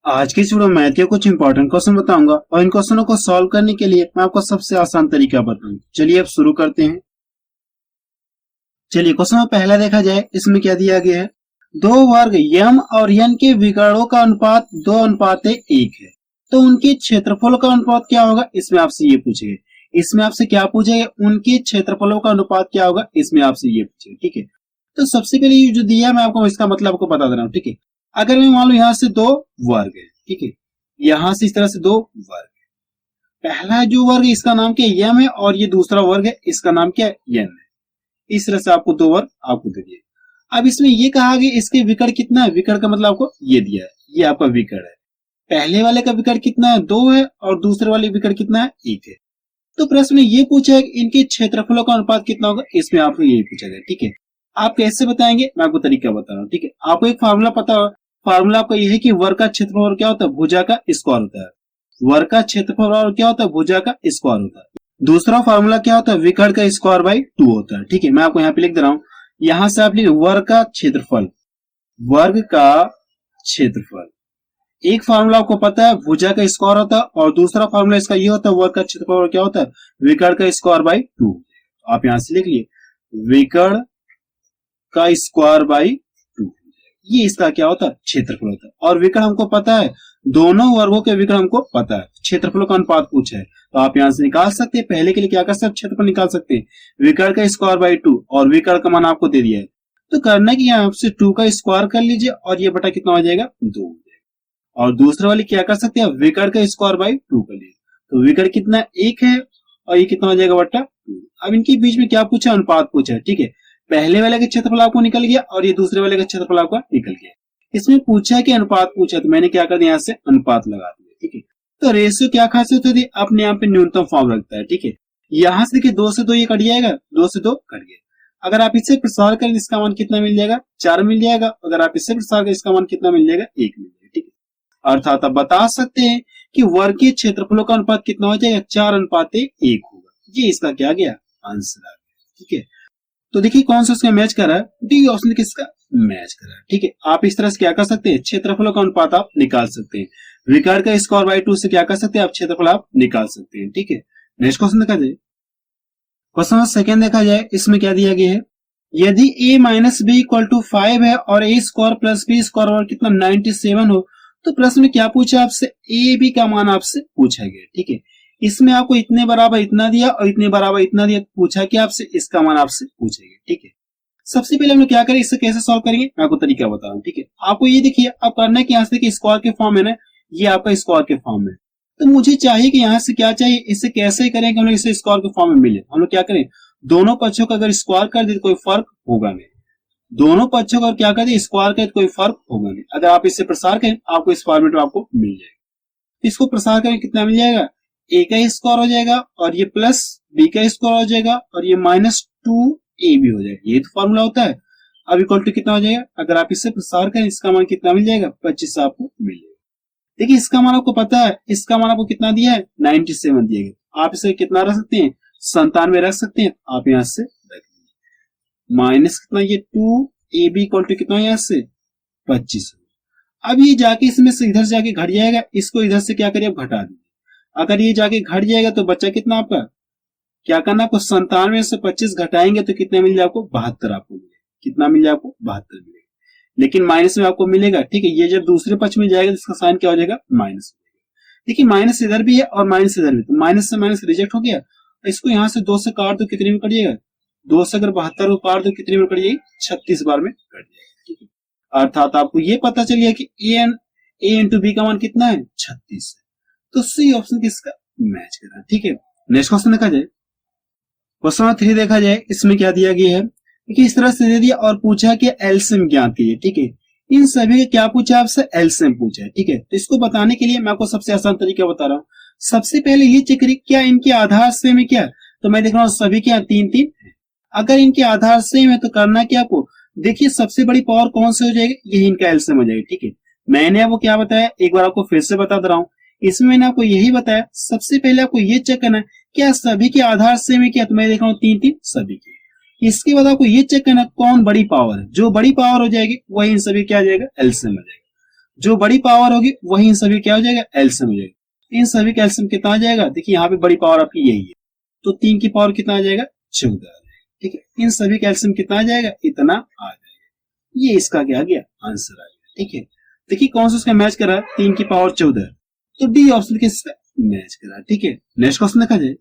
आज की इस वीडियो में मैथ के कुछ इंपॉर्टेंट क्वेश्चन बताऊंगा और इन क्वेश्चनों को सॉल्व करने के लिए मैं आपको सबसे आसान तरीका बताऊंगा। चलिए अब शुरू करते हैं। चलिए क्वेश्चन में पहला देखा जाए, इसमें क्या दिया गया है, दो वर्ग m और n के विकर्णों का अनुपात 2:1 है, तो उनके क्षेत्रफलों का अनुपात क्या होगा, इसमें आपसे ये पूछेगा। इसमें आपसे क्या पूछेगा, उनके क्षेत्रफलों का अनुपात क्या होगा, इसमें आपसे ये पूछेगा। ठीक है, तो सबसे पहले ये जो दिया है मैं आपको इसका मतलब आपको बता दे रहा हूँ। ठीक है, अगर मैं मान लो यहाँ से दो वर्ग है, ठीक है, यहां से इस तरह से दो वर्ग है, पहला जो वर्ग है इसका नाम क्या है, m है, और ये दूसरा वर्ग है इसका नाम क्या है, n है। इस तरह से आपको दो वर्ग आपको दे दिए। अब इसमें ये कहा गया इसके विकर्ण कितना है, विकर्ण का मतलब आपको ये दिया है, ये आपका विकर्ण है। पहले वाले का विकर्ण कितना है, 2 है, और दूसरे वाले विकर्ण कितना है, 1 है। तो प्रश्न में ये पूछा है इनके क्षेत्रफलों का अनुपात कितना होगा, इसमें आपको यही पूछा गया। ठीक है, आप कैसे बताएंगे मैं आपको तरीका बता रहा हूँ। ठीक है, आपको एक फार्मूला पता हो, फार्मूला आपका यह है कि वर्ग का क्षेत्रफल क्या होता है, भुजा का स्क्वायर होता है। वर्ग का क्षेत्रफल और क्या होता है, भुजा का स्क्वायर होता है। दूसरा फार्मूला क्या होता है, विकर्ण का स्क्वायर बाई 2 होता है। ठीक है, मैं आपको यहाँ पे लिख दे रहा हूँ, यहां से आप लिख वर्ग का क्षेत्रफल, वर्ग का क्षेत्रफल। एक फार्मूला आपको पता है भुजा का स्क्वायर होता है, और दूसरा फार्मूला इसका ये होता है वर्ग का क्षेत्रफल क्या होता है, विकर्ण का स्क्वायर बाई 2। आप यहां से लिख लिए विकर्ण का स्क्वायर बाई 2, ये इसका क्या होता है, क्षेत्रफल होता है। और विकर्ण हमको पता है, दोनों वर्गों के विकर्ण हमको पता है, क्षेत्रफलों का अनुपात पूछा है, तो आप यहां से निकाल सकते हैं। पहले के लिए क्या कर सकते हैं, क्षेत्रफल निकाल सकते हैं, विकर्ण का स्क्वायर बाई 2, और विकर्ण का मान आपको दे दिया है, तो करना कि यहाँ से 2 का स्क्वायर कर लीजिए, और ये बटा कितना हो जाएगा, 2 हो जाएगा। और दूसरे वाले क्या कर सकते हैं, विकर्ण का स्क्वायर बाई 2 कर लीजिए, तो विकर्ण कितना 1 है, और ये कितना हो जाएगा, बटा 2। अब इनके बीच में क्या पूछा, अनुपात पूछा है। ठीक है, पहले वाले का क्षेत्रफल आपको निकल गया, और ये दूसरे वाले का क्षेत्रफल आपका निकल गया। इसमें पूछा है कि अनुपात पूछा, तो मैंने क्या कर दिया, यहाँ से अनुपात लगा दिया। ठीक है, तो रेशियो क्या खासियत होती है, अपने यहाँ पे न्यूनतम फॉर्म रखता है। ठीक है, यहाँ से देखिए 2 से 2 ये कट जाएगा, 2 से 2 कट गया। अगर आप इससे प्रसार करें इसका मान कितना मिल जाएगा, 4 मिल जाएगा। अगर आप इससे प्रसार करें इसका मान कितना मिल जाएगा, 1 मिल जाएगा। ठीक है, अर्थात आप बता सकते हैं कि वर्ग के क्षेत्रफलों का अनुपात कितना हो जाएगा, 4:1 होगा। ये इसका क्या गया, आंसर आ गया। ठीक है, तो देखिए कौन सा उसका मैच कर रहा है, डी ऑप्शन किसका मैच कर रहा है। ठीक है, आप इस तरह से क्या कर सकते हैं, क्षेत्रफलों का अनुपात आप निकाल सकते हैं। विकर्ण का स्क्वायर बाई 2 से क्या कर सकते हैं, आप क्षेत्रफल आप निकाल सकते हैं। ठीक है, नेक्स्ट क्वेश्चन देखा जाए। क्वेश्चन सेकंड देखा जाए, इसमें क्या दिया गया है, यदि a minus b equal to 5 है और a square plus b square और कितना 97 हो, तो प्रश्न में क्या पूछा आपसे, a b का मान आपसे पूछा गया। ठीक है, इसमें आपको इतने बराबर इतना दिया और इतने बराबर इतना दिया, पूछा कि आपसे इसका मान आपसे पूछेगा। ठीक है, सबसे पहले हम लोग क्या करें, इससे कैसे सॉल्व करेंगे मैं आपको तरीका बता रहा हूँ। ठीक है, आपको ये देखिए अब करना है कि यहाँ से देखिए स्क्वायर के फॉर्म है ना, ये आपका स्क्वायर के फॉर्म है, तो मुझे चाहिए कि यहाँ से क्या चाहिए, इससे कैसे करें कि हम लोग इसे स्क्वायर के फॉर्म में मिले। हम लोग क्या करें, दोनों पक्षों का अगर स्क्वायर कर दे तो कोई फर्क होगा नहीं, दोनों पक्षों का क्या कर दे, स्क्वायर कर, कोई फर्क होगा नहीं। अगर आप इससे प्रसार करें आपको इस फॉर्मेट में आपको मिल जाएगा। इसको प्रसार करें कितना मिल जाएगा, a का स्क्वायर हो जाएगा, और ये प्लस b का स्क्वायर हो जाएगा, और ये -2ab हो जाएगा। ये तो फॉर्मूला होता है। अब इक्वल टू कितना हो जाएगा, अगर आप इससे प्रसार करें इसका मान कितना मिल जाएगा, 25 आपको मिल जाएगा। देखिए इसका मान आपको पता है, इसका मान आपको कितना दिया है, 97 दिया गया। आप इसे कितना रख सकते हैं, 97 रख सकते हैं। आप यहां से रख लीजिए, माइनस कितना, ये 2ab इक्वल टू कितना, यहां से 25। अब ये जाके इसमें से इधर से जाके घट जाएगा, इसको इधर से क्या करिए, घटा दीजिए। अगर ये जाके घट जाएगा तो बच्चा कितना आपका, क्या करना आपको, 97 से 25 घटाएंगे तो कितने मिल जाए आपको, 72 आपको मिलेगा। कितना मिल जाए आपको, 72 मिलेगा। लेकिन माइनस में आपको मिलेगा। ठीक है, ये जब दूसरे पक्ष में जाएगा तो इसका साइन क्या हो जाएगा, माइनस। देखिए माइनस इधर भी है और माइनस इधर भी, तो माइनस से माइनस रिजेक्ट हो गया। इसको यहाँ से 2 से काट दो, कितने में कट जाएगा, 2 से अगर 72 को काट दो कितने में कट जाएगी, 36 बार में कट जाएगा। ठीक है, अर्थात आपको ये पता चल गया कि a इंटू बी का मान कितना है, 36 है। तो सी ऑप्शन किसका मैच कर रहा है। ठीक है, नेक्स्ट क्वेश्चन देखा जाए। क्वेश्चन नंबर 3 देखा जाए, इसमें क्या दिया गया है, देखिए इस तरह से दे दिया और पूछा कि एलसीएम ज्ञात कीजिए। ठीक है, इन सभी का क्या पूछा आपसे, एलसीएम पूछा है। ठीक है, तो इसको बताने के लिए मैं आपको सबसे आसान तरीका बता रहा हूँ। सबसे पहले ये चेक करिए क्या इनके आधार सेम है क्या, तो मैं देख रहा हूँ सभी के 3-3 है। अगर इनके आधार सेम है तो करना क्या आपको, देखिए सबसे बड़ी पावर कौन सी हो जाएगी, यही इनका एलसीएम हो जाएगा। ठीक है, मैंने आपको क्या बताया, एक बार आपको फिर से बता दे रहा हूँ। इसमें मैंने आपको यही बताया, सबसे पहले आपको ये चेक करना है क्या सभी के आधार सेम है क्या, तो मैं देख रहा हूँ 3-3 सभी के। इसके बाद आपको ये चेक करना कौन बड़ी पावर है, जो बड़ी पावर हो जाएगी वही इन सभी क्या आ जाएगा, एलसीएम हो जाएगा। जो बड़ी पावर होगी वही इन सभी क्या हो जाएगा, एलसीएम हो जाएगा। इन सभी का एलसीएम कितना आ जाएगा, देखिए यहाँ पे बड़ी पावर आपकी यही है, तो 3 की पावर कितना आ जाएगा, 14 आ जाएगा। ठीक है, इन सभी का एलसीएम कितना आ जाएगा, इतना आ जाएगा। ये इसका क्या आ गया, आंसर आ गया। ठीक है, देखिए कौन सा उसका मैच कर रहा है, 3 की पावर 14, तो डी ऑप्शन किसका मैच कर रहा है। ठीक है, नेक्स्ट क्वेश्चन देखा जाए,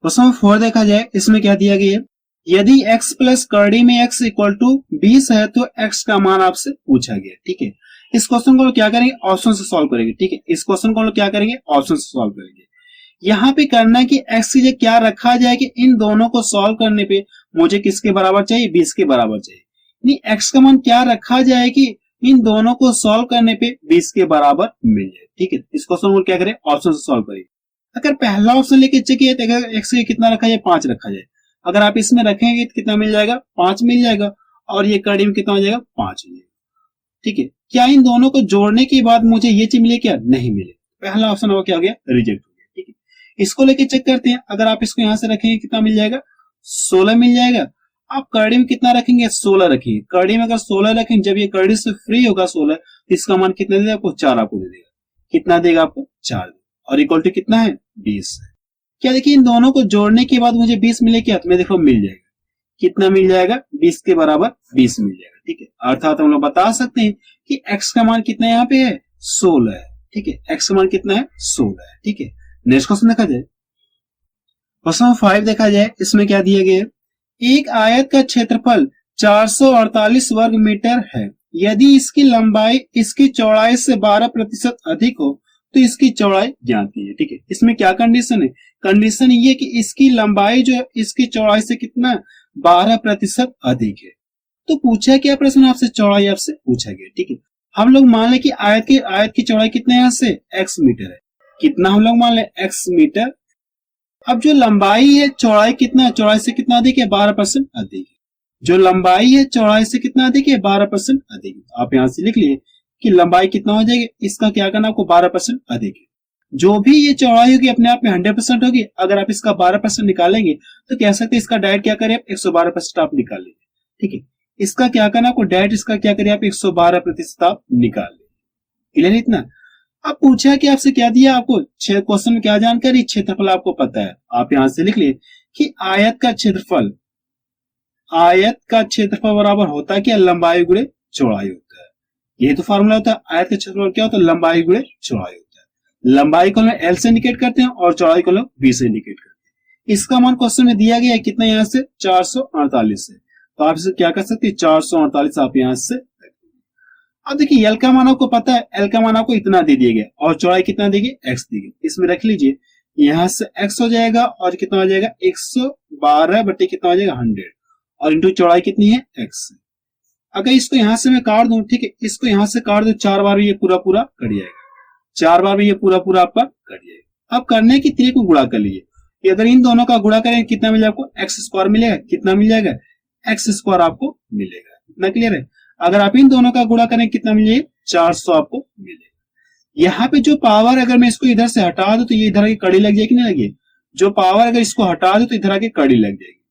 क्वेश्चन 4 देखा जाए, इसमें क्या दिया गया है, यदि x प्लस कर्डी में x इक्वल टू 20 है तो x का मान आपसे पूछा गया। ठीक है, इस क्वेश्चन को लोग क्या करेंगे, ऑप्शन से सॉल्व करेंगे। ठीक है, इस क्वेश्चन को लोग क्या करेंगे, ऑप्शन से सॉल्व करेंगे। यहाँ पे करना है कि x की जगह क्या रखा जाए कि इन दोनों को सॉल्व करने पे मुझे किसके बराबर चाहिए, 20 के बराबर चाहिए। नहीं, x का मान क्या रखा जाए कि इन दोनों को सॉल्व करने पे 20 के बराबर मिल जाए। ठीक है, इस क्वेश्चन को क्या करें, ऑप्शन से सॉल्व करेंगे। अगर पहला ऑप्शन लेके चाहिए तो x के कितना रखा जाए, 5 रखा जाए। अगर आप इसमें रखेंगे तो कितना मिल जाएगा, 5 मिल जाएगा, और ये कर्डी में कितना हो जाएगा, 5 हो जाएगा। ठीक है, क्या इन दोनों को जोड़ने के बाद मुझे ये चीज मिले, क्या नहीं मिले, पहला ऑप्शन हो क्या हो गया, रिजेक्ट हो गया। ठीक है, इसको लेके चेक करते हैं, अगर आप इसको यहां से रखेंगे कितना मिल जाएगा, 16 मिल जाएगा। आप कर्डी में कितना रखेंगे, 16 रखेंगे। कर्डी में अगर 16 रखेंगे, जब ये कर्डी से फ्री होगा 16, तो इसका मान कितना देगा आपको, 4 आपको दे देगा। कितना देगा आपको, 4, और इक्वल टू कितना है, 20 है। क्या देखिए इन दोनों को जोड़ने के बाद मुझे 20 मिले, क्या तो मैं देखो मिल जाएगा, कितना मिल जाएगा, 20 के बराबर 20 मिल जाएगा। ठीक है, अर्थात हम लोग बता सकते हैं कि x का मान कितना यहाँ पे है, 16 है। ठीक है, x का मान कितना है, 16 है। ठीक है, नेक्स्ट क्वेश्चन देखा जाए, क्वेश्चन 5 देखा जाए, इसमें क्या दिया गया है, एक आयत का क्षेत्रफल 448 वर्ग मीटर है, यदि इसकी लंबाई इसकी चौड़ाई से 12% अधिक हो तो इसकी चौड़ाई ज्ञात कीजिए। ठीक है, इसमें क्या कंडीशन है, कंडीशन ये कि इसकी लंबाई जो है इसकी चौड़ाई से कितना 12% अधिक है। तो पूछा क्या प्रश्न आपसे, चौड़ाई आपसे पूछा गया। ठीक है, हम लोग मान लें कि आयत की चौड़ाई कितना यहाँ से, x मीटर है। कितना हम लोग मान लें, x मीटर। अब जो लंबाई है, चौड़ाई कितना है, चौड़ाई से कितना अधिक है, 12% अधिक है। जो लंबाई है चौड़ाई से कितना अधिक है, 12% अधिक है। आप यहां से लिख लिए कि लंबाई कितना हो जाएगी, इसका क्या करना आपको, 12% अधिक है। जो भी ये चौड़ाई होगी अपने आप में 100% होगी। अगर आप इसका 12% निकालेंगे तो कह सकते हैं इसका डायरेक्ट क्या करें, 112% आप निकाल लेंगे। ठीक है, इसका क्या करना आपको, डायरेक्ट इसका क्या करें आप, 112% आप निकाल लेंगे। क्लियर इतना। अब पूछा कि आपसे क्या दिया, आपको क्वेश्चन में क्या जानकारी, क्षेत्रफल आपको पता है। आप यहां से लिख लिए कि आयत का क्षेत्रफल बराबर होता है क्या, लंबाई गुणे चौड़ाई होता है। ये तो फॉर्मूला होता है। आयत का क्षेत्रफल क्या होता है, लंबाई गुणे चौड़ाई होता है। लंबाई को हम एल से इंडिकेट करते हैं और चौड़ाई को हम बी से इंडिकेट करते हैं। इसका मान क्वेश्चन में दिया गया है कितना, यहाँ से 448 है, तो आप इसे क्या कर सकते हैं, 448 आप यहां से। अब देखिए एल का मान आपको पता है, एल का मान आपको इतना दे दिया गया और चौड़ाई कितना दी गई, एक्स दी गई। इसमें रख लीजिए, यहां से एक्स हो जाएगा और कितना हो जाएगा, 112 बटे कितना हो जाएगा 100, और इंटू चौड़ाई कितनी है, एक्स। अगर इसको यहां से मैं काट दूं, ठीक है, इसको यहां से काट दो, 4 बार में ये पूरा पूरा कट जाएगा, 4 बार में ये पूरा पूरा आपका कट जाएगा। अब करने की तरीके को गुणा कर लीजिए, अगर इन दोनों का गुणा करेंगे कितना मिलेगा आपको, एक्स स्क्वायर मिलेगा। कितना मिल जाएगा, एक्स स्क्वायर आपको मिलेगा। इतना क्लियर है। अगर आप इन दोनों का गुणा करें कितना मिल जाएगा, 400 आपको मिलेगा। यहाँ पे जो पावर अगर मैं इसको इधर से हटा दूं तो ये इधर आके कड़ी लग जाएगी, नहीं लगी। जो पावर अगर इसको हटा दूं तो इधर आके कड़ी लग जाएगी।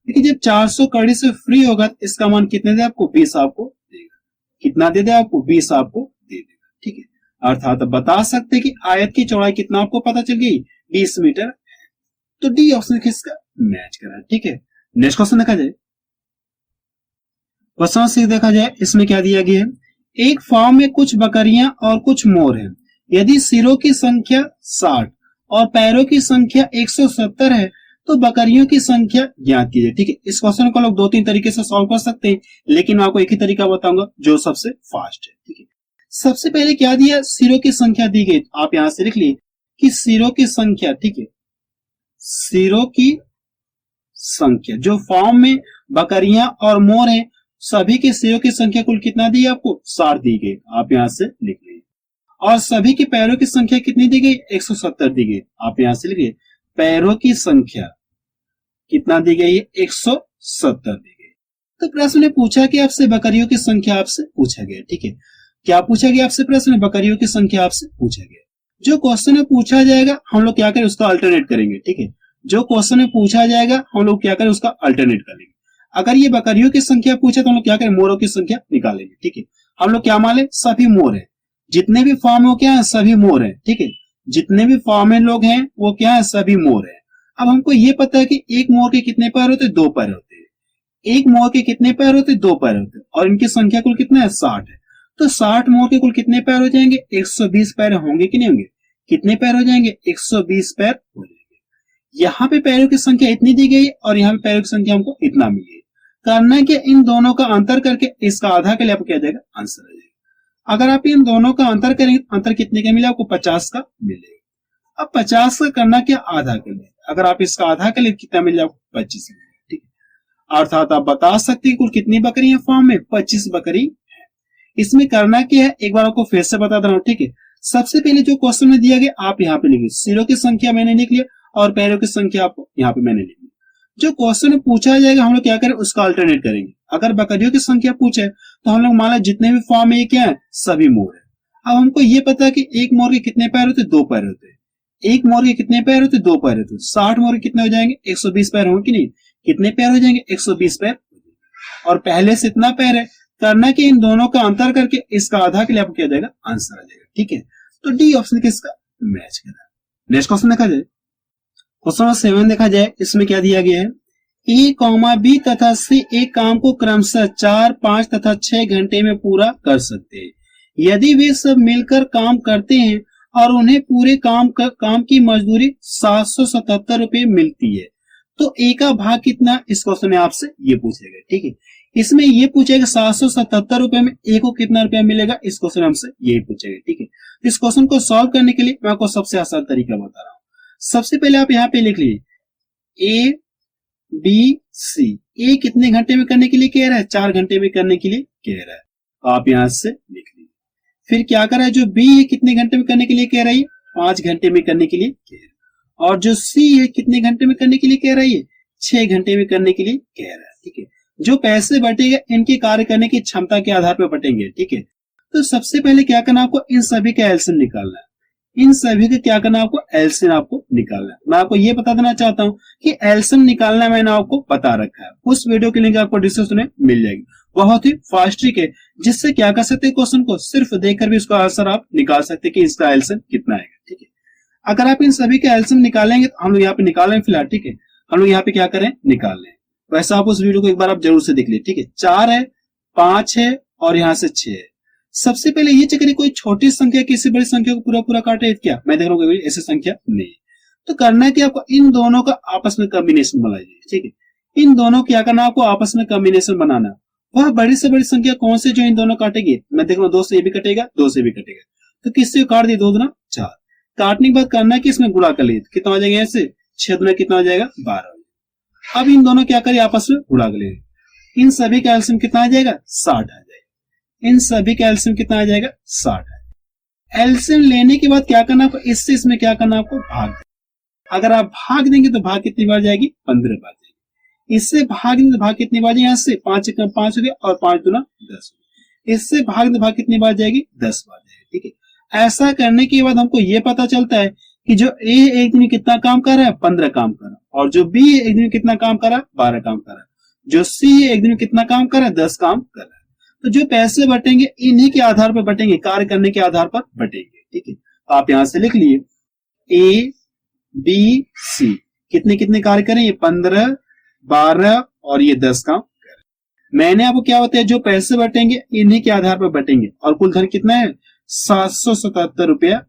लेकिन जब 400 कड़ी से फ्री होगा तो इसका मान कितने दे आपको, 20 आपको देगा। कितना दे दे आपको, 20 आपको दे देगा। ठीक है, अर्थात बता सकते कि आयत की चौड़ाई कितना आपको पता चल गई, 20 मीटर। तो डी ऑप्शन किसका मैच करा। ठीक है, नेक्स्ट क्वेश्चन देखा जाए, क्वेश्चन 6 देखा जाए, इसमें क्या दिया गया है, एक फार्म में कुछ बकरियां और कुछ मोर हैं। यदि सिरों की संख्या 60 और पैरों की संख्या 170 है तो बकरियों की संख्या ज्ञात कीजिए। ठीक है, इस क्वेश्चन को लोग 2-3 तरीके से सॉल्व कर सकते हैं, लेकिन मैं आपको एक ही तरीका बताऊंगा जो सबसे फास्ट है। ठीक है, सबसे पहले क्या दिया, सिरों की संख्या दी गई। आप यहां से लिख लिए कि सिरों की संख्या, ठीक है, सिरों की संख्या, जो फार्म में बकरियां और मोर हैं सभी के सिरों की संख्या कुल कितना दी आपको, 60 दी गई। आप यहां से लिख लिए। और सभी के पैरों की संख्या कितनी दी गई, 170 दी गई। आप यहां से लिखिए, पैरों की संख्या कितना दी गई है, 170 दी गई। तो प्रश्न ने पूछा कि आपसे बकरियों की संख्या आपसे पूछा गया। ठीक है, क्या पूछा गया आपसे, प्रश्न बकरियों की संख्या आपसे पूछा गया। जो क्वेश्चन में पूछा जाएगा हम लोग क्या करें, उसका अल्टरनेट करेंगे। ठीक है, जो क्वेश्चन में पूछा जाएगा हम लोग क्या करें, उसका अल्टरनेट करेंगे। अगर ये बकरियों की संख्या पूछे तो हम लोग क्या करें, मोरों की संख्या निकालेंगे। ठीक है, हम लोग क्या मान ले, सभी मोर है, जितने भी फॉर्म है वो क्या है, सभी मोर है। ठीक है, जितने भी फॉर्म में लोग हैं वो क्या है, सभी मोर है। अब हमको ये पता है कि एक मोर के कितने पैर होते हैं, 2 पैर होते हैं। एक मोर के कितने पैर होते हैं, 2 पैर होते हैं, और इनकी संख्या कुल कितना है, 60 है। तो 60 मोर के कुल कितने पैर हो जाएंगे, 120 पैर होंगे कि नहीं होंगे? कितने पैर हो जाएंगे, 120 पैर हो जाएंगे। यहाँ पे पैरों की संख्या इतनी दी गई और यहाँ पे पैरों की संख्या हमको इतना मिली है। करना है कि इन दोनों का अंतर करके इसका आधा के लिए आपको क्या जाएगा, आंसर आ जाएगा। अगर आप इन दोनों का अंतर करेंगे, अंतर कितने का मिला आपको, 50 का मिलेगा। अब 50 का करना क्या, आधा कर ले। अगर आप इसका आधा कर ले कितना मिल जाएगा, 25 मिलेगा। ठीक है, अर्थात आप बता सकते हैं कुल कितनी बकरी है फॉर्म में, 25 बकरी है। इसमें करना क्या है, एक बार आपको फिर से बता दे रहा हूं। ठीक है, सबसे पहले जो क्वेश्चन में दिया गया आप यहाँ पे लिखिए, सिरों की संख्या मैंने लिख लिया और पैरों की संख्या आपको यहाँ पे मैंने लिख लिया। जो क्वेश्चन में पूछा जाएगा हम लोग क्या करें, उसका अल्टरनेट करेंगे। अगर बकरियों की संख्या पूछे तो हम लोग मान लो जितने भी फॉर्म है ये क्या है, सभी मोर है। अब हमको ये पता है कि एक मोर के कितने पैर होते हैं, 2 पैर होते हैं। एक मोर के कितने पैर होते हैं, 2 पैर होते हैं। 60 मोर के कितने हो जाएंगे, 120 पैर होंगे कि नहीं? कितने पैर हो जाएंगे, 120 पैर। और पहले से इतना पैर है। करना कि इन दोनों का अंतर करके इसका आधा के लिए आपको क्या जाएगा, आंसर आ जाएगा। ठीक है, तो डी ऑप्शन किसका मैच कर रहा है। नेक्स्ट क्वेश्चन देखा जाए, क्वेश्चन नंबर 7 देखा जाए। इसमें क्या दिया गया है, ए कॉमा बी तथा सी एक काम को क्रमशः 4, 5 तथा 6 घंटे में पूरा कर सकते हैं। यदि वे सब मिलकर काम करते हैं और उन्हें पूरे काम की मजदूरी 777 रुपए मिलती है, तो ए का भाग कितना, इस क्वेश्चन में आपसे ये पूछेगा। ठीक है, इसमें ये पूछेगा 777 रुपए में ए को कितना रुपया मिलेगा, इस क्वेश्चन हमसे यही पूछेगा। ठीक है, इस क्वेश्चन को सॉल्व करने के लिए मैं आपको सबसे आसान तरीका बता रहा हूँ। सबसे पहले आप यहाँ पे लिख लीजिए ए बी सी। ए कितने घंटे में करने के लिए कह रहा है, 4 घंटे में करने के लिए कह रहा है, तो आप यहां से लिख लीजिए। फिर क्या कर रहा है, जो बी है कितने घंटे में करने के लिए कह रहा है, 5 घंटे में करने के लिए कह रहा है। और जो सी है कितने घंटे में करने के लिए कह रहा है, 6 घंटे में करने के लिए कह रहा है। ठीक है, जो पैसे बटेगा इनके कार्य करने की क्षमता के आधार पर बटेंगे। ठीक है, तो सबसे पहले क्या करना, आपको इन सभी का एलसीएम निकालना है। इन सभी का क्या करना, आपको एलसीएम आपको निकालना है। मैं आपको ये बता देना चाहता हूं कि एलसीएम निकालना मैंने आपको बता रखा है, उस वीडियो की लिंक आपको डिस्क्रिप्शन में मिल जाएगी। बहुत ही फास्ट ट्रिक है, जिससे क्या कर सकते हैं, क्वेश्चन को सिर्फ देखकर भी उसका आंसर आप निकाल सकते हैं कि इसका एलसीएम कितना आएगा। ठीक है, अगर आप इन सभी का एलसीएम निकालेंगे तो हम लोग यहाँ पे निकालेंगे फिलहाल। ठीक है, हम लोग यहाँ पे क्या करें, निकाल लें। वैसा आप उस वीडियो को एक बार आप जरूर से देख लीजिए। ठीक है, 4 है, 5 है और यहाँ से 6 है। सबसे पहले ये चेक करिए कोई छोटी संख्या किसी बड़ी संख्या को पूरा पूरा काटे क्या, मैं देख रहा हूँ ऐसी संख्या नहीं। तो करना है कि आपको इन दोनों का आपस में कॉम्बिनेशन बनाइए। ठीक है, इन दोनों क्या करना, आपको आपस में कॉम्बिनेशन बनाना। वह बड़ी से बड़ी संख्या कौन सी जो इन दोनों काटेगी, मैं देख रहा हूँ 2 से ये भी कटेगा, 2 से भी कटेगा, तो किससे काट दिए, 2 दूना 4। काटने के बाद करना है कि इसमें गुणा कर लीजिए, कितना हो जाएगा, ऐसे 6 दूना कितना हो जाएगा, 12। अब इन दोनों क्या करिए, आपस में गुणा कर लीजिए। इन सभी का एलसीएम कितना आ जाएगा, 60 आ जाएगा। इन सभी का एलसीएम कितना आ जाएगा, 60 है। एलसीएम लेने के बाद क्या करना आपको, इससे इसमें क्या करना आपको, भाग। अगर आप भाग देंगे तो भाग कितनी बार जाएगी, 15 बार जाएगी। इससे भाग देंगे तो भाग कितनी बार जाएगी, यहाँ से 5 एकम 5 हो गया और 5 दूना 10। इससे भाग देंगे भाग कितनी बार जाएगी, 10 बार जाएगी। ठीक है, ऐसा करने के बाद हमको ये पता चलता है कि जो ए एक दिन में कितना काम कर रहा है, 15 काम कर रहा है, और जो बी एक दिन में कितना काम कर रहा है, 12 काम कर रहा है, जो सी एक दिन में कितना काम कर रहा है, 10 काम कर रहा है। तो जो पैसे बटेंगे इन्हीं के आधार पर बटेंगे, कार्य करने के आधार पर बटेंगे। ठीक है, आप यहां से लिख लिए ए बी सी कितने कितने कार्य करें, ये 15, 12 और ये 10 काम करें। मैंने आपको क्या बताया, जो पैसे बटेंगे इन्हीं के आधार पर बटेंगे, और कुल धन कितना है, 777 रुपया।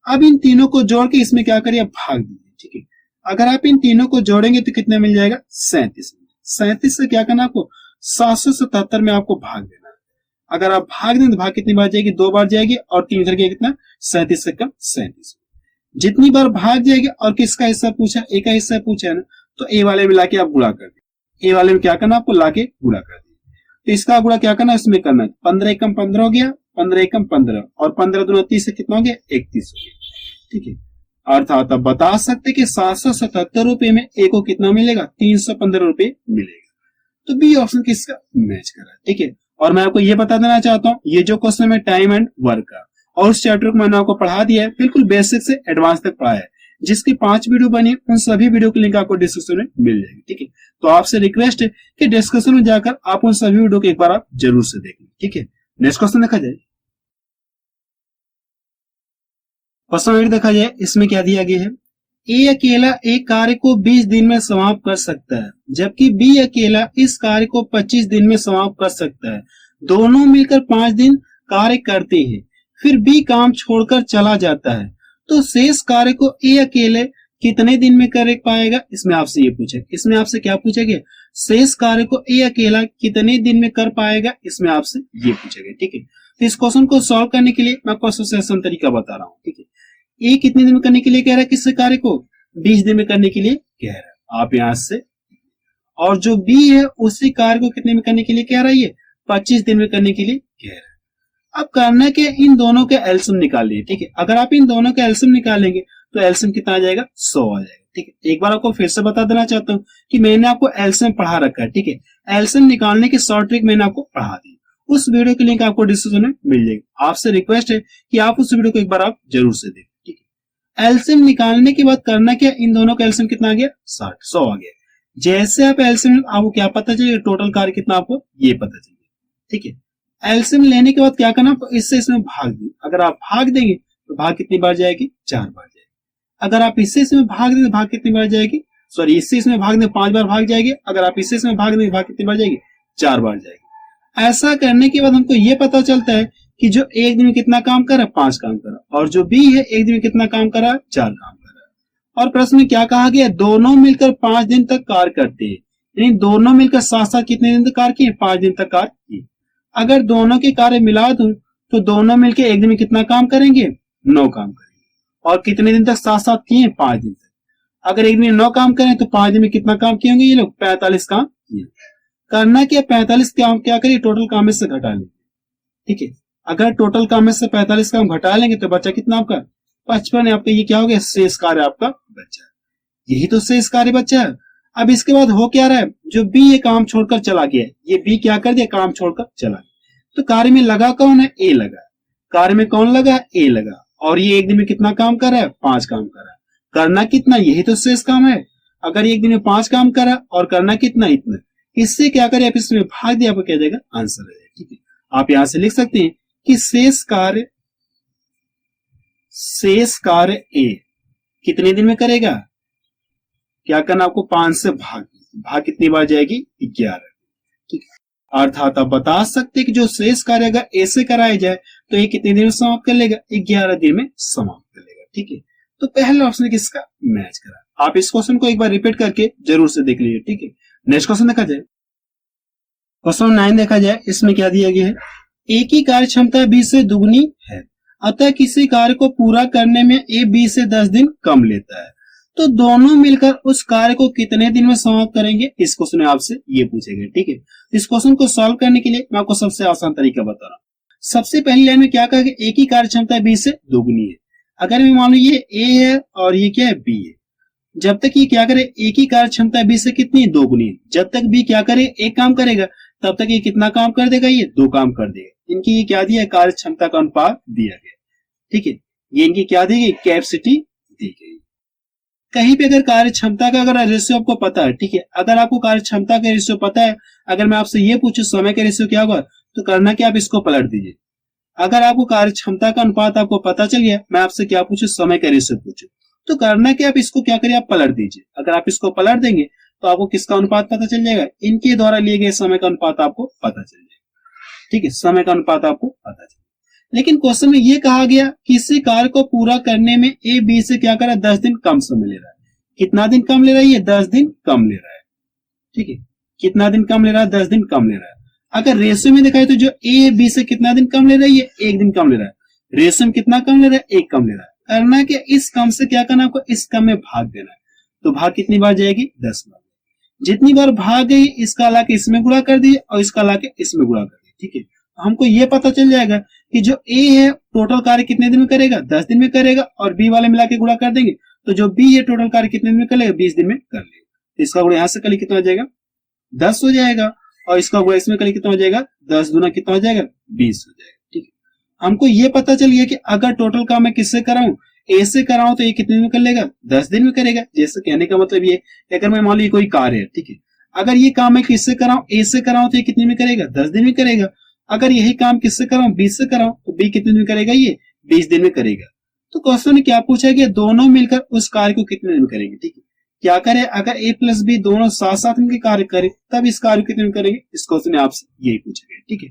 अब इन तीनों को जोड़ के इसमें क्या करिए, भाग दीजिए। ठीक है, अगर आप इन तीनों को जोड़ेंगे तो कितना मिल जाएगा, 37। 37 से क्या करना आपको, 777 में आपको भाग देना है। अगर आप भाग दें तो भाग कितनी बार जाएगी, 2 बार जाएगी, और 3 इधर कितना, 37 से कम 37। जितनी बार भाग जाएगी और किसका हिस्सा पूछा, ए का हिस्सा पूछा है ना, तो ए वाले में लाके आप गुणा कर दिए। ए वाले में क्या करना, आपको लाके गुणा कर दिए। तो इसका गुणा क्या करना, इसमें करना है। 15 एकम 15 हो गया, 15 एकम 15 और 15 दूना 30 से कितना हो गया, 31 हो गया। ठीक है, अर्थात आप बता सकते कि 777 रुपए में ए को कितना मिलेगा, 315 रुपए मिलेगा। तो बी ऑप्शन किसका मैच कर रहा है। ठीक है, और मैं आपको ये बता देना चाहता हूँ, ये जो क्वेश्चन है टाइम एंड वर्क का, और उस चैप्टर को मैंने आपको पढ़ा दिया है, बिल्कुल बेसिक से एडवांस तक पढ़ाया है, जिसकी 5 वीडियो बनी, उन सभी वीडियो की लिंक आपको डिस्क्रिप्शन में मिल जाएगी। ठीक है, तो आपसे रिक्वेस्ट है कि डिस्क्रिप्शन में जाकर आप उन सभी वीडियो को एक बार आप जरूर से देखें। ठीक है, नेक्स्ट क्वेश्चन देखा जाए। क्वेश्चन 8 देखा जाए, इसमें क्या दिया गया है, ए अकेला एक कार्य को 20 दिन में समाप्त कर सकता है, जबकि बी अकेला इस कार्य को 25 दिन में समाप्त कर सकता है। दोनों मिलकर 5 दिन कार्य करते हैं, फिर बी काम छोड़कर चला जाता है, तो शेष कार्य को ए अकेले कितने दिन में कर पाएगा? इसमें आपसे ये पूछे, इसमें आपसे क्या पूछा गया, शेष कार्य को ए अकेला कितने दिन में कर पाएगा, इसमें आपसे ये पूछा गया। ठीक है, तो इस क्वेश्चन को सॉल्व करने के लिए मैं आपको सबसे आसान तरीका बता रहा हूँ। ठीक है, ए कितने दिन में करने के लिए कह रहा है, किस कार्य को 20 दिन में करने के लिए कह रहा है, आप यहां से, और जो बी है उसी कार्य को कितने में करने के लिए कह रहा है, ये 25 दिन में करने के लिए कह रहा है। अब करना के इन दोनों के एलसीएम निकालिए। ठीक है, अगर आप इन दोनों के एलसीएम निकालेंगे तो एलसीएम कितना आ जाएगा, 100 आ जाएगा। ठीक है, एक बार आपको फिर से बता देना चाहता हूँ कि मैंने आपको एलसीएम पढ़ा रखा है। ठीक है, एलसीएम निकालने की शॉर्ट ट्रिक मैंने आपको पढ़ा दी, उस वीडियो की लिंक आपको डिस्क्रिप्शन में मिल जाएगी। आपसे रिक्वेस्ट है कि आप उस वीडियो को एक बार आप जरूर से देखें। ठीक है, एलसीएम निकालने के बाद करना क्या, इन दोनों का एलसीएम कितना आ गया, 100 आ गया। जैसे आप एलसीएम, आपको क्या पता चलेगा, टोटल कार्य कितना आपको ये पता चलेगा। ठीक है, एलसीएम लेने के बाद क्या करना, इससे इसमें भाग दें। अगर आप भाग देंगे तो भाग कितनी बार जाएगी, 4 बार जाएगी। अगर आप इससे इसमें भाग दें तो भाग कितनी बार जाएगी, सॉरी इससे इसमें भाग दें 5 बार भाग जाएगी। अगर आप इससे इसमें भाग दें भाग कितनी बार जाएगी, 4 बार जाएगी। ऐसा करने के बाद हमको ये पता चलता है कि जो एक दिन में कितना काम कर रहा है, 5 काम कर रहा है, और जो बी है एक दिन में कितना काम कर रहा है, 4 काम कर रहा है। और प्रश्न में क्या कहा गया, दोनों मिलकर 5 दिन तक कार्य करते हैं, यानी दोनों मिलकर साथ साथ कितने दिन तक कार्य किए, 5 दिन तक कार्य किए। अगर दोनों के कार्य मिला दूं तो दोनों मिलकर एक दिन में कितना काम करेंगे, 9 काम करेंगे। और कितने दिन तक साथ साथ किए, 5 दिन तक। अगर एक दिन में 9 काम करें तो 5 दिन में कितना काम किए होंगे ये लोग, 45 काम किए। करना क्या, 45 काम क्या करिए, टोटल काम में से घटा लेंगे। ठीक है, अगर टोटल काम में से 45 काम घटा लेंगे तो बचा कितना आपका, 55। आपका ये क्या हो गया, शेष कार्य आपका बचा है। यही तो शेष कार्य बचा है। अब इसके बाद हो क्या रहा है, जो बी ये काम छोड़कर चला गया, ये बी क्या कर दिया, काम छोड़कर चला गया। तो कार्य में लगा कौन है, ए लगा। कार्य में कौन लगा, ए लगा। और ये एक दिन में कितना काम कर रहा है, 5 काम कर रहा है। करना कितना, यही तो शेष काम है। अगर एक दिन में 5 काम करा और करना कितना, इतना, इससे क्या करें, आप इसमें भाग दिया, आपको क्या जाएगा, आंसर आ जाएगा। ठीक है, आप यहां से लिख सकते हैं कि शेष कार्य ए कितने दिन में करेगा, क्या करना आपको, 5 से भाग कितनी बार जाएगी, 11। ठीक है, अर्थात आप बता सकते कि जो शेष कार्य अगर ए से कराया जाए तो ये कितने दिन में समाप्त कर लेगा, 11 दिन में समाप्त कर लेगा। ठीक है, तो पहला ऑप्शन किसका मैच करा। आप इस क्वेश्चन को एक बार रिपीट करके जरूर से देख लीजिए। ठीक है, नेक्स्ट क्वेश्चन देखा जाए, क्वेश्चन 9 देखा जाए, इसमें क्या दिया गया है, ए की कार्य क्षमता बी से दुगनी है, अतः किसी कार्य को पूरा करने में ए बी से 10 दिन कम लेता है, तो दोनों मिलकर उस कार्य को कितने दिन में समाप्त करेंगे, इस क्वेश्चन में आपसे ये पूछेगा। ठीक है, इस क्वेश्चन को सॉल्व करने के लिए मैं आपको सबसे आसान तरीका बता रहा हूँ। सबसे पहली लाइन में क्या कहा कि ए की कार्य क्षमता बी से दोगुनी है। अगर मैं मान लो ये ए है और ये क्या है, बी है, जब तक ये क्या करे, ए की कार्य क्षमता बी से कितनी, दोगुनी है। जब तक बी क्या करे, एक काम करेगा, तब तक ये कितना काम कर देगा, ये 2 काम कर देगा। इनकी ये क्या दिया, कार्य क्षमता का अनुपात दिया गया। ठीक है, ये इनकी क्या दी गई, कैपेसिटी दी गई। कहीं पे अगर कार्य क्षमता का अगर रेशियो आपको पता है, ठीक है, अगर आपको कार्य क्षमता का रेशियो पता है, अगर मैं आपसे ये पूछूं समय का रेशियो क्या होगा, तो करना क्या, आप इसको पलट दीजिए। अगर आपको कार्य क्षमता का अनुपात आपको पता चल गया, मैं आपसे क्या पूछूं, समय का रेशियो पूछूं, तो करना क्या, आप इसको क्या करिए, आप पलट दीजिए। अगर आप इसको पलट देंगे तो आपको किसका अनुपात पता चल जाएगा, इनके द्वारा लिए गए समय का अनुपात आपको पता चल जाएगा। ठीक है, समय का अनुपात आपको पता चल। लेकिन क्वेश्चन में ये कहा गया किसी कार्य को पूरा करने में ए बी से क्या कर रहा है, 10 दिन कम समय ले रहा है। कितना दिन कम ले रहा है, ये 10 दिन कम ले रहा है। ठीक है, कितना दिन कम ले रहा है, 10 दिन कम ले रहा है। अगर रेशियो में दिखाए तो जो ए बी से कितना दिन कम ले रहा है, ये 1 दिन कम ले रहा है। रेशियो में कितना कम ले रहा है, 1 कम ले रहा है। करना क्या, इस कम से क्या करना, आपको इस कम में भाग देना है। तो भाग कितनी बार जाएगी, 10 बार। जितनी बार भाग गई इसका लाके इसमें गुणा कर दिए और इसका लाके इसमें गुणा कर दिए। ठीक है, हमको ये पता चल जाएगा कि जो ए है टोटल कार्य कितने दिन में करेगा, 10 दिन में करेगा, और बी वाले मिला के गुणा कर देंगे तो जो बी है टोटल कार्य कितने दिन में करेगा, 20 दिन में कर लेगा। इसका गुणा यहां से कल कितना हो जाएगा, 10 हो जाएगा, और इसका गुणा इसमें कल कितना हो जाएगा, 10 दूना कितना हो जाएगा, 20 हो जाएगा। ठीक है, हमको ये पता चल गया कि अगर टोटल काम मैं किससे कराऊं, ए से कराऊं तो ये कितने दिन में कर लेगा, 10 दिन में करेगा। जैसे कहने का मतलब ये, अगर मैं मान लो कोई कार्य है, ठीक है, अगर ये काम मैं किससे कराऊं, ए से कराऊं तो ये कितने में करेगा, 10 दिन में करेगा। अगर यही काम किससे कराऊं, बी से कराऊं तो बी कितने दिन में करेगा, ये 20 दिन में करेगा। तो क्वेश्चन ने क्या पूछा कि दोनों मिलकर उस कार्य को कितने दिन करेंगे। ठीक है, क्या करें, अगर ए प्लस बी दोनों साथ साथ मिलकर कार्य करें तब इस कार्य को कितने दिन करेंगे। इस क्वेश्चन ने आपसे यही पूछा गया। ठीक है,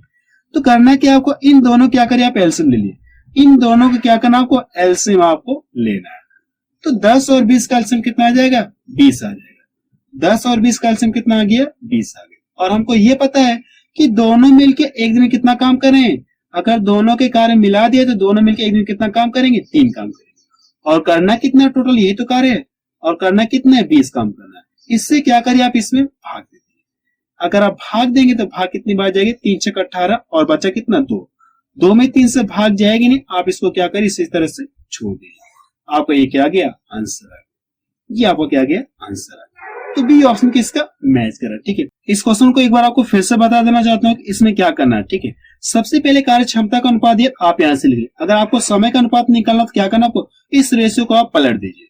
तो करना क्या, आपको इन दोनों क्या करें, आप एलसीएम ले लिए, इन दोनों को क्या करना, आपको एलसीएम आपको लेना है। तो 10 और 20 का एलसीएम कितना आ जाएगा, 20 आ जाएगा। 10 और 20 का एलसीएम कितना आ गया, 20 आ गया। और हमको ये पता है कि दोनों मिलके एक दिन में कितना काम करें, अगर दोनों के कार्य मिला दिए तो दोनों मिलके एक दिन कितना काम करेंगे, 3 काम करेंगे। और करना कितना टोटल, यही तो कार्य है, और करना कितना है, 20 काम करना है। इससे क्या करिए, आप इसमें भाग दे दीजिए। अगर आप भाग देंगे तो भाग कितनी बार जाएगी, 3 छक 18 और बचा कितना, 2। 2 में 3 से भाग जाएगी नहीं, आप इसको क्या करिए, इसी तरह से छोड़ दीजिए। आपको ये क्या गया, आंसर आ गया। ये आपको क्या गया, आंसर आ गया। तो बी ऑप्शन किसका मैच करा। ठीक है, इस क्वेश्चन को एक बार आपको फिर से बता देना चाहता हूँ कि इसमें क्या करना है। ठीक है, सबसे पहले कार्य क्षमता का अनुपात दिया, आप यहां से लिखिए। अगर आपको समय का अनुपात निकालना तो क्या करना, आपको इस रेशियो को आप पलट दीजिए।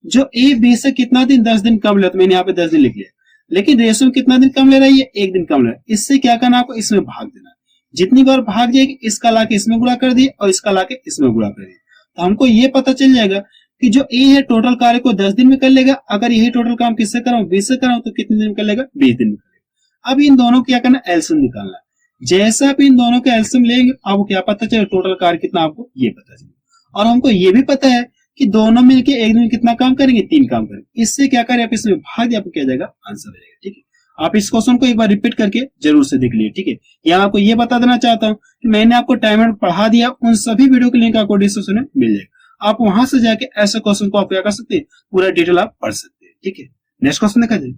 जो ए बी से कितना दिन, 10 दिन कम ले, तो मैंने यहाँ पे 10 दिन लिख लिया, लेकिन रेशियो में कितना दिन कम ले रहा है, ये 1 दिन कम ले रहा है। इससे क्या करना, आपको इसमें भाग देना। जितनी बार भाग जाएगी इसका लाके इसमें गुणा कर दिए और इसका लाके इसमें गुणा कर दिए, तो हमको ये पता चल जाएगा कि जो ए है टोटल कार्य को 10 दिन में कर लेगा। अगर यही टोटल काम किससे कराऊं, 20 से कराऊं, तो कितने दिन में कर लेगा, 20 दिन में कर लेगा। अब इन दोनों को क्या करना, एलसीएम निकालना है। जैसा आप इन दोनों का एलसीएम लेंगे, आपको क्या पता चलेगा, टोटल कार्य कितना, आपको ये पता चलेगा। और हमको ये भी पता है कि दोनों मिलके एक दिन में कितना काम करेंगे, 3 काम करेंगे। इससे क्या करें, आप इसमें भाग दिया, आपको क्या जाएगा, आंसर आ जाएगा। ठीक है, आप इस क्वेश्चन को एक बार रिपीट करके जरूर से देख लीजिए। ठीक है, यहाँ आपको ये बता देना चाहता हूँ कि मैंने आपको टाइमर पढ़ा दिया, उन सभी वीडियो के लिंक आपको डिस्क्रिप्शन में मिल जाएगा। आप वहां से जाके ऐसे क्वेश्चन को आप क्या कर सकते हैं, पूरा डिटेल आप पढ़ सकते हैं। ठीक है, नेक्स्ट क्वेश्चन देखा जाए,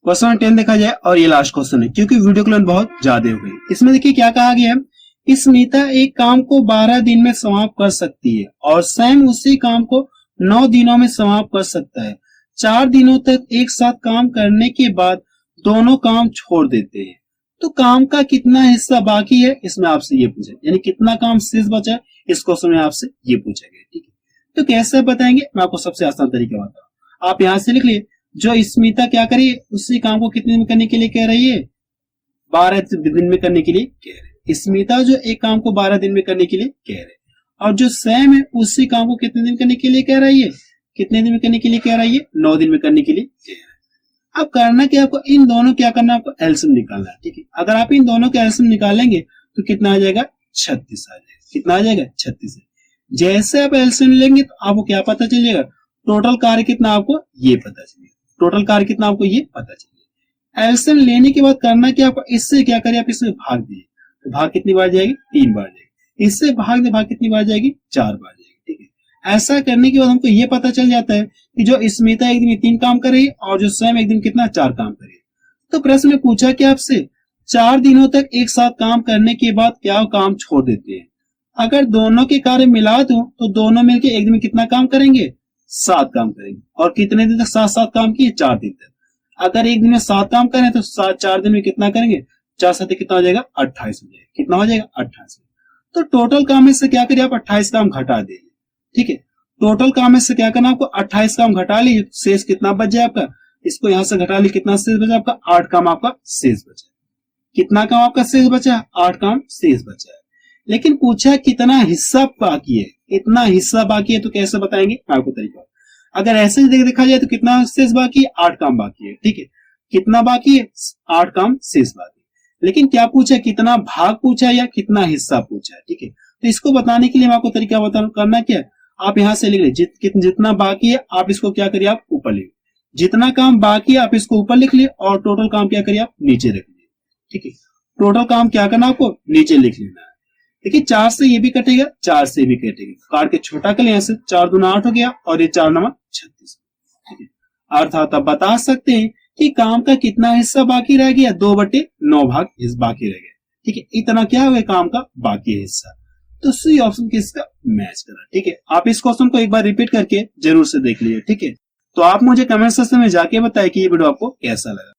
क्वेश्चन 10 देखा जाए, और ये लास्ट क्वेश्चन है क्योंकि वीडियो की लेंथ बहुत ज्यादा हो गई। इसमें देखिए क्या कहा गया है, स्मिता एक काम को 12 दिन में समाप्त कर सकती है और सैम उसी काम को 9 दिनों में समाप्त कर सकता है। 4 दिनों तक एक साथ काम करने के बाद दोनों काम छोड़ देते हैं, तो काम का कितना हिस्सा बाकी है, इसमें आपसे ये पूछा, यानी कितना काम शेष बचा है, इस क्वेश्चन में आपसे ये पूछा गया। ठीक है, तो कैसे बताएंगे, मैं आपको सबसे आसान तरीका बताऊं। आप यहां से लिख लिए, जो स्मिता क्या करिए, उसी काम को कितने दिन में करने के लिए कह रही है, 12 दिन में करने के लिए कह रहे हैं। स्मिता जो एक काम को 12 दिन में करने के लिए कह रहे हैं, और जो सैम है उसी काम को कितने दिन करने के लिए कह रही है, कितने दिन में करने के लिए कह रही है, 9 दिन में करने के लिए कह रहे हैं। अब करना क्या, आपको इन दोनों क्या करना, आपको एलसीएम निकालना है। ठीक है, अगर आप इन दोनों का एलसीएम निकालेंगे तो कितना आ जाएगा, 36 आ जाएगा। कितना आ जाएगा, 36 है। जैसे आप एलसीएम लेंगे तो आपको क्या पता चल जाएगा, टोटल कार्य कितना, आपको ये पता चलेगा। टोटल कार्य कितना, आपको ये पता चलेगा। एलसीएम लेने के बाद करना क्या, आपको इससे क्या करें, आप इसमें भाग दिए, तो भाग कितनी बार जाएगी, 3 बार जाएगी। इससे भाग दे, भाग कितनी बार जाएगी, 4 बार जाएगी। ठीक है, ऐसा करने के बाद हमको ये पता चल जाता है कि जो स्मिता एक दिन में 3 काम करेगी और जो सैम एक दिन कितना, 4 काम करेगी। तो प्रश्न में पूछा कि आपसे 4 दिनों तक एक साथ काम करने के बाद क्या काम छोड़ देते हैं। अगर दोनों के कार्य मिला दूं तो दोनों मिलकर एक दिन में कितना काम करेंगे, 7 काम करेंगे। और कितने दिन तक 7 काम किए, 4 दिन तक। अगर एक दिन में 7 काम करें तो 4 दिन में कितना करेंगे, 4 7 कितना हो जाएगा, 28 हो जाएगा। कितना हो जाएगा, 28। तो टोटल काम में से क्या करिए, आप 28 काम घटा दीजिए। ठीक है, टोटल काम में से क्या करना, आपको 28 काम घटा लीजिए, शेष कितना बच जाए आपका, इसको यहां से घटा ली, कितना शेष बचा आपका, 8 काम आपका शेष बचा। कितना काम आपका शेष बचा, 8 काम शेष बचा है। लेकिन पूछा कितना हिस्सा बाकी है, कितना हिस्सा बाकी है, तो कैसे बताएंगे, मैं आपको तरीका। अगर ऐसे देखा जाए तो कितना शेष बाकी है, 8 काम बाकी है। ठीक है, कितना बाकी है, 8 काम शेष बाकी है। लेकिन क्या पूछा, कितना भाग पूछा या कितना हिस्सा पूछा है। ठीक है, तो इसको बताने के लिए मैं आपको तरीका बताऊं, करना क्या है, आप यहां से लिख लीजिए, जितना बाकी है आप इसको क्या करिए, आप ऊपर लिखिए। जितना काम बाकी है आप इसको ऊपर लिख लिए और टोटल काम क्या करिए, आप नीचे रख लीजिए। ठीक है, टोटल काम क्या करना, आपको नीचे लिख लेना है। देखिए 4 से ये भी कटेगा, 4 से भी कटेगा, काट के छोटा कर ले, यहाँ से 4 दूना 8 हो गया और ये 4 9 36। ठीक है, अर्थात आप बता सकते हैं कि काम का कितना हिस्सा बाकी रह गया, 2/9 भाग बाकी रह गया। ठीक है, इतना क्या हुआ काम का बाकी हिस्सा। तो सी ऑप्शन किसका मैच करा। ठीक है, आप इस क्वेश्चन को एक बार रिपीट करके जरूर से देख लीजिए। ठीक है, तो आप मुझे कमेंट सेक्शन में जाके बताएं कि ये वीडियो आपको कैसा लगा।